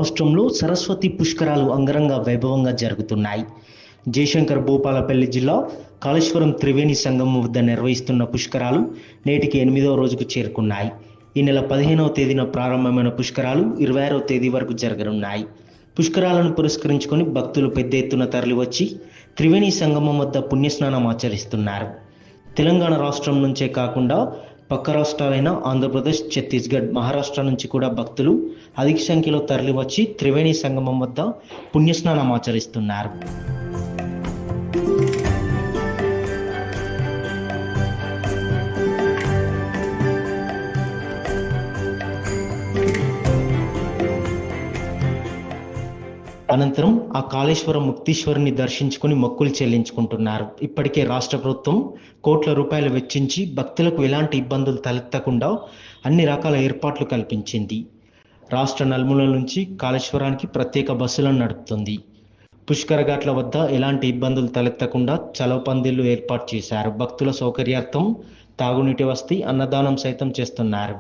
రాష్ట్రంలో సరస్వతి పుష్కరాలు అంగరంగ వైభవంగా జరుగుతున్నాయి. జయశంకర్ భూపాలపల్లి జిల్లా కాళేశ్వరం త్రివేణి సంగమం వద్ద నిర్వహిస్తున్న పుష్కరాలు నేటికి 8వ రోజుకు చేరుకున్నాయి. ఈ నెల 15వ తేదీన ప్రారంభమైన పుష్కరాలు 26వ తేదీ వరకు జరగనున్నాయి. పుష్కరాలను పురస్కరించుకొని భక్తులు పెద్ద ఎత్తున తరలివచ్చి త్రివేణి సంగమం వద్ద పుణ్యస్నానం ఆచరిస్తున్నారు. తెలంగాణ రాష్ట్రం నుంచే కాకుండా పక్క రాష్ట్రాలైన ఆంధ్రప్రదేశ్, ఛత్తీస్గఢ్, మహారాష్ట్ర నుంచి కూడా భక్తులు అధిక సంఖ్యలో తరలివచ్చి త్రివేణి సంగమం వద్ద పుణ్యస్నానం ఆచరిస్తున్నారు. అనంతరం ఆ కాళేశ్వరం ముక్తీశ్వరుని దర్శించుకుని మొక్కులు చెల్లించుకుంటున్నారు. ఇప్పటికే రాష్ట్ర ప్రభుత్వం కోట్ల రూపాయలు వెచ్చించి భక్తులకు ఎలాంటి ఇబ్బందులు తలెత్తకుండా అన్ని రకాల ఏర్పాట్లు కల్పించింది. రాష్ట్ర నలుమూలల నుంచి కాళేశ్వరానికి ప్రత్యేక బస్సులను నడుపుతుంది. పుష్కర ఘాట్ల వద్ద ఎలాంటి ఇబ్బందులు తలెత్తకుండా చలవ పందిళ్లు ఏర్పాటు చేశారు. భక్తుల సౌకర్యార్థం తాగునీటి వసతి, అన్నదానం సైతం చేస్తున్నారు.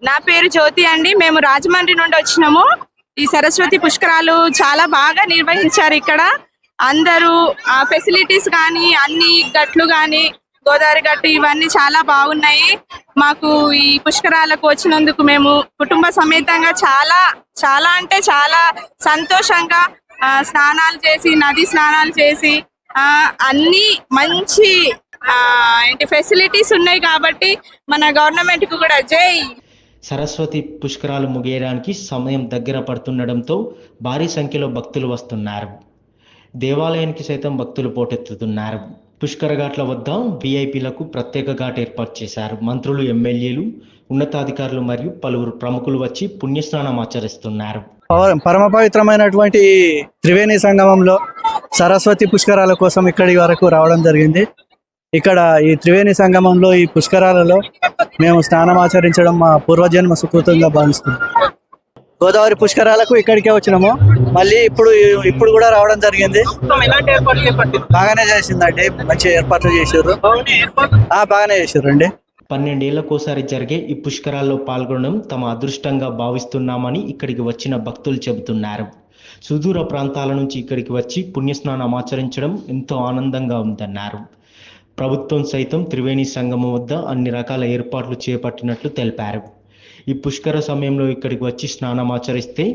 నా పేరు జ్యోతి అండి. మేము రాజమండ్రి నుండి వచ్చినాము. ఈ సరస్వతి పుష్కరాలు చాలా బాగా నిర్వహించారు. ఇక్కడ అందరూ ఫెసిలిటీస్ కానీ, అన్ని గట్లు కానీ, గోదావరి గట్టు ఇవన్నీ చాలా బాగున్నాయి. మాకు ఈ పుష్కరాలకు వచ్చినందుకు మేము కుటుంబ సమేతంగా చాలా చాలా అంటే చాలా సంతోషంగా స్నానాలు చేసి, నది స్నానాలు చేసి, అన్ని మంచి ఫెసిలిటీస్ ఉన్నాయి కాబట్టి మన గవర్నమెంట్ కు కూడా జై. సరస్వతి పుష్కరాలు ముగియడానికి సమయం దగ్గర పడుతుండడంతో భారీ సంఖ్యలో భక్తులు వస్తున్నారు. దేవాలయానికి సైతం భక్తులు పోటెత్తుతున్నారు. పుష్కర ఘాట్ల వద్ద విఐపీలకు ప్రత్యేక ఘాట్ ఏర్పాటు చేశారు. మంత్రులు, ఎమ్మెల్యేలు, ఉన్నతాధికారులు మరియు పలువురు ప్రముఖులు వచ్చి పుణ్యస్నానం ఆచరిస్తున్నారు. పరమ పవిత్రమైనటువంటి త్రివేణి సంగమంలో సరస్వతి పుష్కరాల కోసం ఇక్కడి వరకు రావడం జరిగింది. ఇక్కడ ఈ త్రివేణి సంగమంలో ఈ పుష్కరాలలో మేము స్నానం ఆచరించడం మా పూర్వజన్మ సుకృతంగా భావిస్తున్నాం. గోదావరి పుష్కరాలకు ఇక్కడికే వచ్చినాము. మళ్ళీ ఇప్పుడు కూడా రావడం జరిగింది. బాగానే చేసిందండి, మంచి ఏర్పాట్లు చేశారు. బాగానే చేశారండి. 12 ఏళ్లకోసారి జరిగే ఈ పుష్కరాల్లో పాల్గొనడం తమ అదృష్టంగా భావిస్తున్నామని ఇక్కడికి వచ్చిన భక్తులు చెబుతున్నారు. సుదూర ప్రాంతాల నుంచి ఇక్కడికి వచ్చి పుణ్యస్నానం ఆచరించడం ఎంతో ఆనందంగా ఉందన్నారు. ప్రభుత్వం సైతం త్రివేణి సంగమం వద్ద అన్ని రకాల ఏర్పాట్లు చేపట్టినట్లు తెలిపారు. ఈ పుష్కర సమయంలో ఇక్కడికి వచ్చి స్నానం ఆచరిస్తే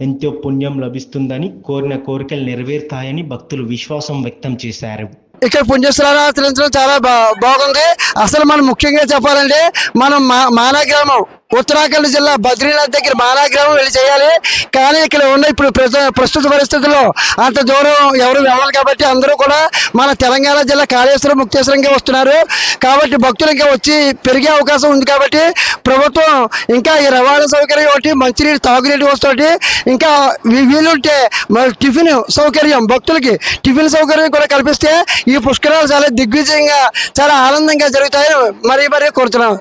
ఎంతో పుణ్యం లభిస్తుందని, కోరిన కోరికలు నెరవేరుతాయని భక్తులు విశ్వాసం వ్యక్తం చేశారు. ఇక్కడ పుణ్యస్నానం ఆచరించడం చాలా బాగుంది. అసలు మనం ముఖ్యంగా చెప్పాలంటే మనం మానా గ్రామం, ఉత్తరాఖండ్ జిల్లా బద్రీనాథ్ దగ్గర మానా గ్రామం వెళ్ళి చేయాలి. కానీ ఇక్కడ ఉన్న ఇప్పుడు ప్రస్తుత పరిస్థితుల్లో అంత దూరం ఎవరు వెళ్ళాలి కాబట్టి అందరూ కూడా మన తెలంగాణ జిల్లా కాళేశ్వరం, ముక్తేశ్వరంగా వస్తున్నారు. కాబట్టి భక్తులు ఇంకా వచ్చి పెరిగే అవకాశం ఉంది. కాబట్టి ప్రభుత్వం ఇంకా ఈ రవాణా సౌకర్యం ఒకటి, మంచినీటి, తాగునీటి వస్తు, ఇంకా వీలుంటే టిఫిన్ సౌకర్యం, భక్తులకి టిఫిన్ సౌకర్యం కూడా కల్పిస్తే ఈ పుష్కరాలు చాలా దిగ్విజయంగా, చాలా ఆనందంగా జరుగుతాయని మరీ కోరుతున్నాం.